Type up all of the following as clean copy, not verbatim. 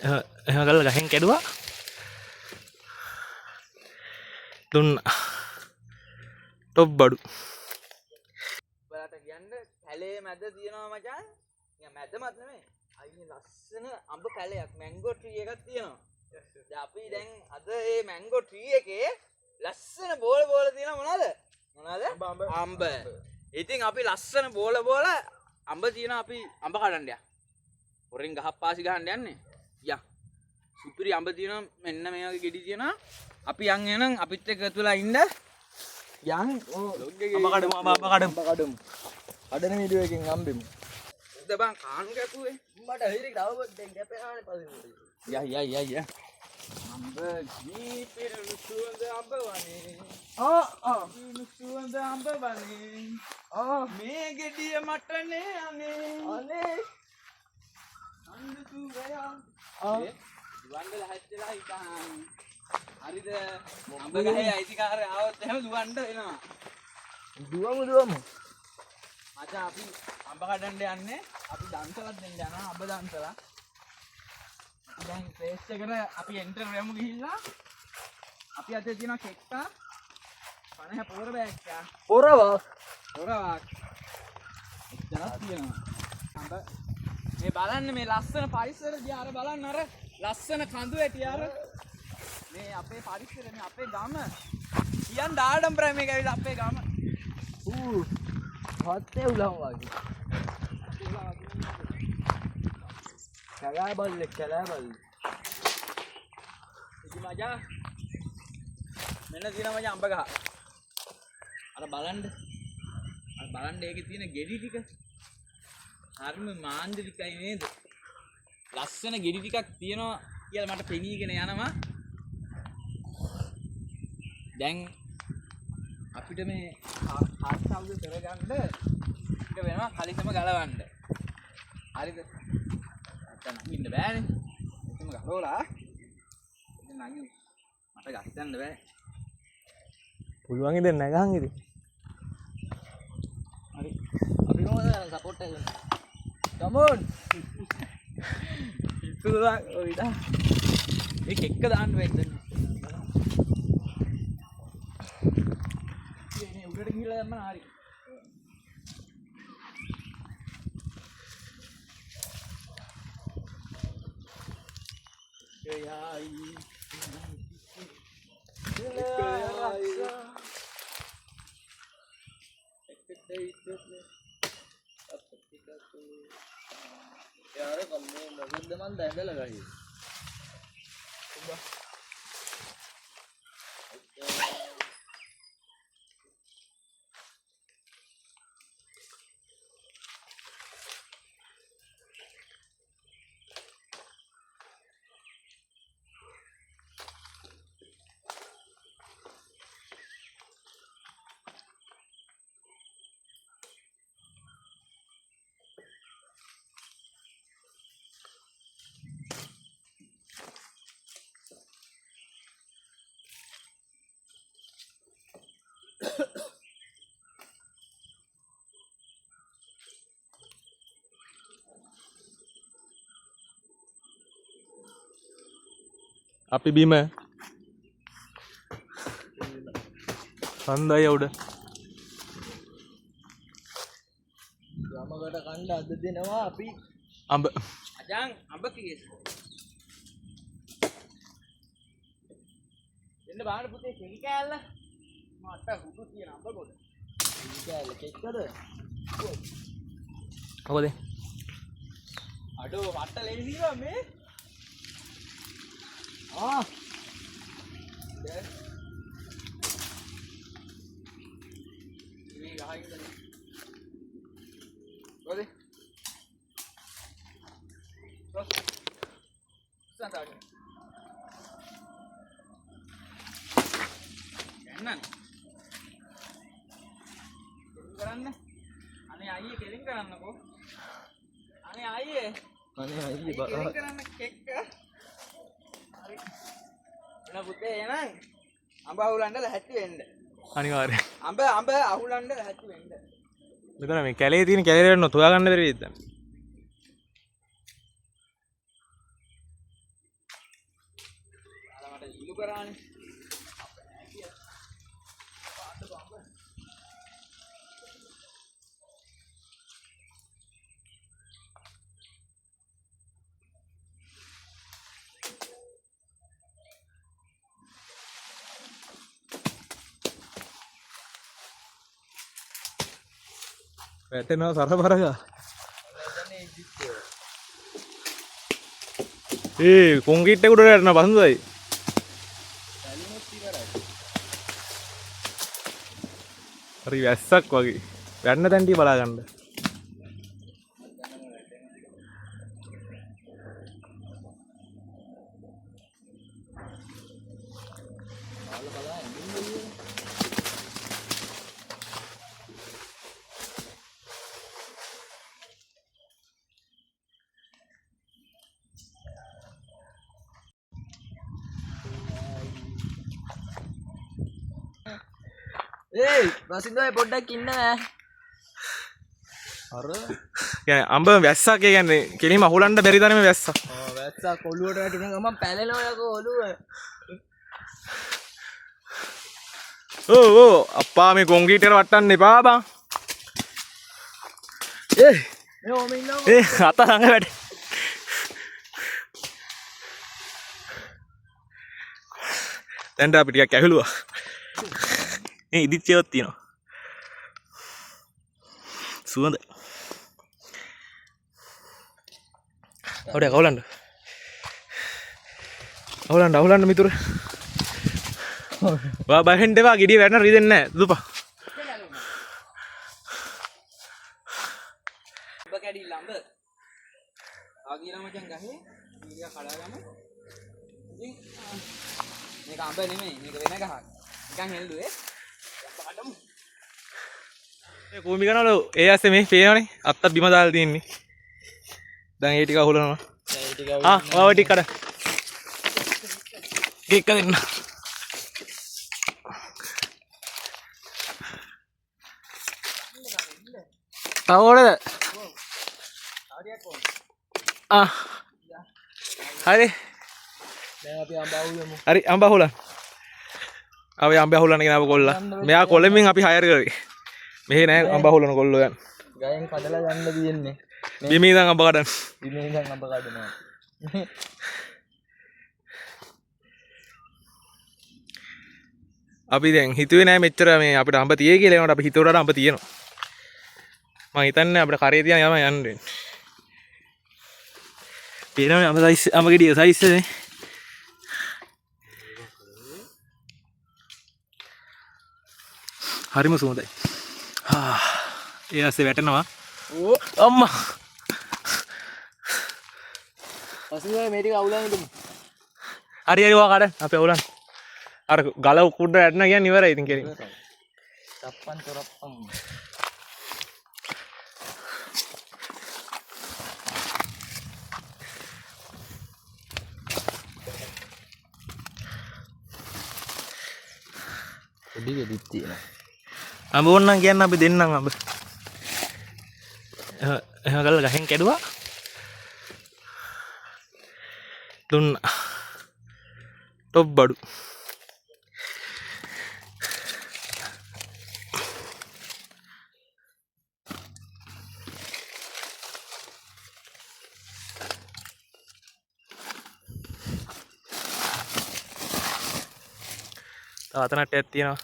එහෙම කරලා ගහෙන් කැඩුවා. දුන්නා. ටොප් බඩු. ඔයාලට කියන්න කැලේ මැද තියෙනවා මචං. නිකන් මැදමත් නෙමෙයි. අයිනේ ලස්සන අඹ කැලයක් මැංගෝ ට්‍රී එකක් තියෙනවා. දැන් අපි දැන් අද මේ මැංගෝ ට්‍රී එකේ ලස්සන බෝල තියෙනවා මොනවද? අඹ. ඉතින් අපි ලස්සන බෝල අඹ තියෙනවා අපි අඹ කඩන්න යන්න. හොරෙන් ගහක් පාසි ගහන්න යන්නේ. යා. සුපිරි අඹ තියෙනවා මෙන්න මේ වගේ ගෙඩි තියෙනවා. අපි යන් එනනම් අපිත් එක්ක ඇතුළේ ඉන්න. යන් අඹ කඩමු. අඩන වීඩියෝ එකකින් අම්බෙමු. උද බං කාන් කැපුවේ. උඹට හිරික දවස් දෙන්න කැපෙනානේ පස්සේ. යා. අඹ ජීපිරු සුවඳ අඹ වනේ. සුවඳ අඹ වනේ. මේ ගෙඩිය මටනේ අනේ. අන්න සුවයා. දුවන්න ලැහැත්තිලා හිටන්. හරිද? අඹ ගහේ අයිතිකාරය ආවොත් එහෙම දුවන්න වෙනවා. දුවමු. මචං අපි අඹ කඩන්න යන්නේ. අපි දන්සලක් දෙන්න යනවා අඹ දන්සලා. දැන් ෆේස් එකට අපි එන්ටර් වෙමු ගිහිල්ලා. අපි අතේ තියෙන කෙක්කා 50 පොර බෑග් එක. පොරවක්. එච්චරක් තියෙනවා. අඹ මේ බලන්න මේ ලස්සන පරිසර දිහා බලන්න අර ලස්සන කඳු ඇටි අර මේ අපේ පරිසර මේ අපේ ගම කියන් ආඩම්බරයි මේක ඇවිල්ලා අපේ ගම හත්තේ උලම් වගේ කැලෑ බල්ලෙක් ඉති මචං මෙන්න තියෙනවා මචං අඹ ගහ අර බලන්න ඒකේ තියෙන ගෙඩි ටික හරිම මාන්දිරිකයි නේද ලස්සන ගෙඩි ටිකක් තියෙනවා කියලා මට පෙනීගෙන යනවා දැන් අපිට මේ හාට් සවුද කරගන්න එක වෙනවා කලිසම ගලවන්න හරිද නැත්නම් නගින්න බෑනේ එතම ගලවලා ඉතින් නගින්න මට ගස්සන්න බෑ පුළුවන් ඉතින් නැගහන් ඉතින් හරි අපි මොකද සපෝට් එක දෙන්න come on ඉතුරුලා ඔයිදා මේක එක්ක දාන්න වෙන්නේ මේ උඩට ගිහලා දැම්මම හරි यार कम्मे मगद मन दंड लगाई අපි බිම හන්දය උඩ ගමකට කණ්ඩ අද දෙනවා අපි අඹ අජාන් අඹ කීයද එන්න බාන්න පුතේ කෙලි කෑල්ල මට හුදු තියෙන අඹ ගොඩ කෙලි කෑල්ල කෙක්කද අවද අඩෝ වට ලෙලිවා මේ මේ ගහයිද ඔදේ සන්තාගේ ගන්නන් කරන්න අනේ අයියේ කෙලින් කරන්නකෝ අනේ අයියේ කෙලින් කරන්න කෙක්ක හරි එන පුතේ එනං අඹ අහුලන්න ලැහැත්ති වෙන්න අනිවාර්යයෙන් අඹ අහුලන්න ලැහැත්ති වෙන්න මෙතන මේ කැලේ තියෙන කැලේට නො තෝයා ගන්න බැරි වෙයිද කරානේ. වැටෙනවා සරබරක. ඒ කොන්ක්‍රීට් එක උඩට වැටෙනවා පසුදයි. හරි වැස්සක් වගේ. වැටෙන තැන් ටික බලා ගන්න. ඒ වසින්දයි පොඩ්ඩක් ඉන්න නෑ. අර කියන්නේ අඹ වැස්සක් කියන්නේ කෙලින්ම අහුලන්න බැරි තරමේ වැස්සක්. වැස්සක් ඔළුවට වැටුණ ගමන් පැලෙනවා යකෝ ඔළුව. ඕ අප්පා මේ කොන්ක්‍රීට් එක වට්ටන්න එපා බං. මේ ඕම ඉන්නවා. අත ළඟ වැටේ. දැන් අපි ටිකක් ඇහුලුවා. මේ ඉදිච්චේවත් තියෙනවා. සුවඳ. ඔඩ අවුලන්න මිතුර. වා බහෙන්ඩ එපා ගෙඩිය වැටෙන රිදෙන්නේ නැහැ දුපා. ඔබ කැඩිලා අඹ. ආගිලා මචං ගහේ. ඊරියා කඩාගම. ඉතින් මේක අඹ නෙමෙයි. මේක වෙන ගහක්. නිකන් හෙල්ලුවේ. පාඩම්. ඒ කූමි කනවල ඒ ඇස්සේ මේ පේනවනේ. අත්තක් බිම දාලා තියෙන්නේ. දැන් ඒ ටික අහුලනවා. ඒ ටික ඔය ටික කඩ. ටික දෙන්න. තවෝරද? හරි. දැන් අපි අඹ අවුලමු. හරි අඹ අහුලන්න. අපි අඹ අහුලන්න කියන අප කොල්ලා. මෙයා කොළඹින් අපි හයර් කරේ. මෙහෙ නෑ අඹ අහුලන කොල්ලෝ යන්. ගයෙන් කඩලා යන්න තියෙන්නේ. බිමේ ඉඳන් අඹ කඩන්න. බිමේ ඉඳන් අඹ කඩනවා. අපි දැන් හිතුවේ නෑ මෙච්චර මේ අපිට අඹ තියෙයි කියලා. ඒකට අපි හිතුවට අඹ තියෙනවා. මම හිතන්නේ අපිට කරේ තියන යම යන්න වෙන්නේ. පේනවනේ අඹ සයිස් අඹ ගෙඩිය සයිස් එකනේ. හරිම සුවඳයි. ඒ ඇස්සේ වැටෙනවා. ඕ අම්මා. පස්සේ මේ ටික අවුලන්න දෙමු. හරි වා කඩ අපි අවුලන්න. අර ගල උකුඩ වැටෙනවා කියන්නේ ඉවරයි ඉතින් කෙලින්. තප්පන් තොරප්පන්. පොඩි ගෙඩිත් තියෙනවා. අඹ ඕන්නම් කියන්න අපි දෙන්නම් අඹ. එහෙම කරලා ගහෙන් කැඩුවා. දුන්නා. ටොප් බඩු. අතනට තියෙනවා.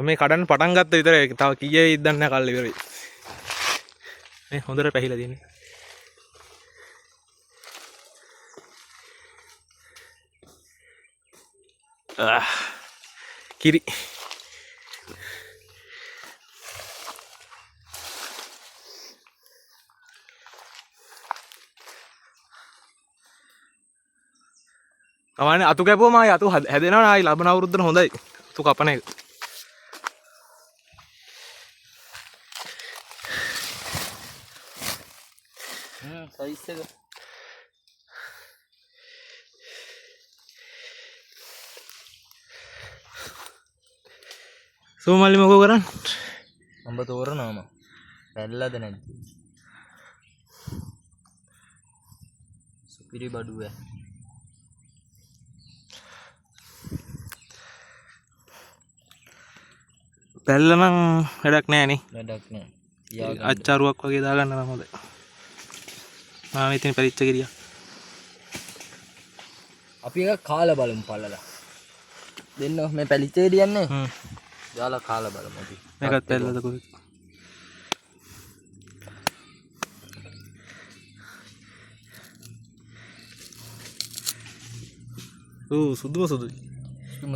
මේ කඩන්න පටන් ගත්ත විතරයි. තව කීයේ ඉද්දන්න නැහැ කල් ඉවරයි. මේ හොඳට පැහිලා තියෙන්නේ. කිරි. කවන්නේ අතු කැපුවම ආයි අතු හැදෙනවා ආයි ලබන අවුරුද්දට හොඳයි. අතු කපන එක. සයිස් එක. සෝමල්ලි මොකෝ කරන්නේ? අඹ තෝරනවාම. පැල්ලද නැද්ද? සුපිරි බඩුව. පැල්ල නම් වැඩක් නෑ නේ. වැඩක් නෑ. අච්චාරුවක් වගේ දාගන්න නම් හොඳයි. මම ඉතින් පරිච්ච කිරියා. අපි එක කාලා බලමු පළලා. දෙන්න මේ පැලිච්චේ දියන්නේ. යාලා කාලා බලමු අපි. මේකත් පැල්ලද කොහෙද? සුදුම සුදුයි.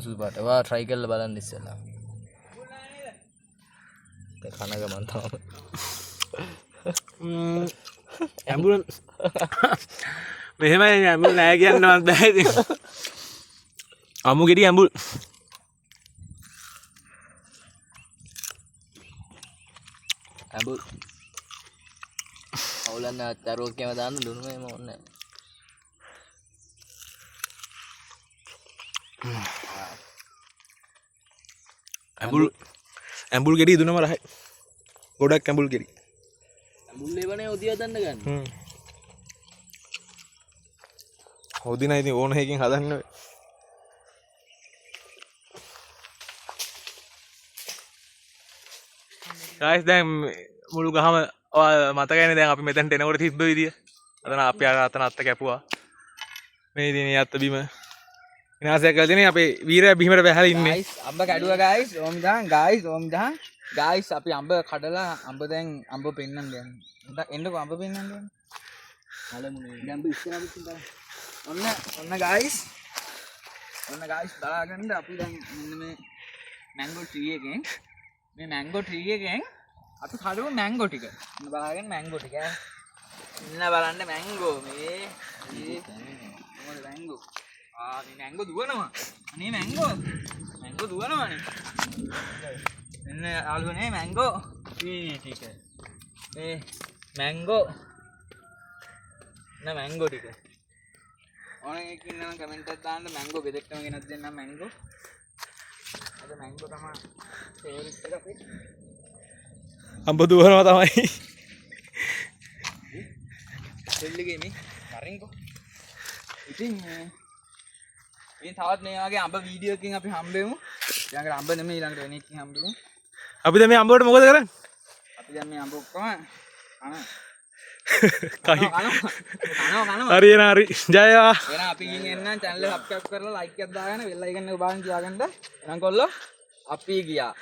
සුදු පාට. වා try කරලා බලන්න ඉස්සෙල්ලා. කන ගමන් තමයි. ඇම්බුලන්ස් මෙහෙමයි ඇම්බුල් නෑ කියන්නවත් බෑ ඉතින්. අමු ගෙඩි ඇම්බුල්. ඇම්බුල්. අවුලන්න අච්චාරුවක්කම දාන්න ලුණු එහෙම ඕනේ නෑ. ඇම්බුල් ගෙඩි දුනම රහයි. ගොඩක් ඇම්බුල් ගෙඩි. ඇම්බුල් ඒවනේ ඔදිය හදන්න ගන්න. හොදින ඉතින් ඕන එකකින් හදන්න වෙයි. guys දැන් මුළු ගහම මතකයිනේ දැන් අපි මෙතනට එනකොට තිබ්බ විදිය. අතන අපි අතන අත්ත කැපුවා. මේ ඉතින් මේ අත්ත බිම විනාශයක් කරලා තියෙනවා. අපේ වීරයා බිමට බැහැලා ඉන්නේ. guys අම්බ කැඩුවා guys. ඕම් දහන් guys අපි අම්බ කඩලා අම්බ දැන් අම්බ පෙන්නන්න යනවා. එන්නකෝ අම්බ පෙන්නන්න යනවා. අලමුනේ. දැන් අම්බ ඉස්සරහට බලන්න. ඔන්න guys බලාගන්න අපි දැන් මෙන්න මේ මැංගෝ ට්‍රී එකෙන් අපි කඩමු මැංගෝ ටික. ඔන්න බලාගන්න මැංගෝ ටික. ඉන්න බලන්න මැංගෝ මේ මොකද මැංගෝ. මේ මැංගෝ දුවනවා. අනේ මැංගෝ දුවනවානේ. එන්න යාළුවනේ මැංගෝ ටික. මේ මැංගෝ ටික. ඕන එකක් ඉන්නවා කමෙන්ට් එකක් දාන්න මැංගෝ ගෙදෙට්ටම ගෙනත් දෙන්නම් මැංගෝ. අද මැංගෝ තමයි ෆේවරිට් එක අපේ. අම්බ දුවනවා තමයි. දෙල්ලිගේ මේ මරින්කෝ. ඉතින් තවත් මේ වගේ අම්බ වීඩියෝ එකකින් අපි හම්බෙමු. ඊළඟට අම්බ නෙමෙයි ඊළඟට වෙන එකකින් හම්බෙමු. අපි දැන් මේ අම්බ වලට මොකද කරන්නේ? අපි දැන් මේ අම්බ ඔක්කොම කයි හරි එන හරි ජයවා. එහෙනම් අපි ගිහින් එන්නම් channel එක subscribe කරලා like එකක් දාගෙන bell icon එක ඔබාගෙන තියාගන්න. එහෙනම් කොල්ලෝ අපි ගියා.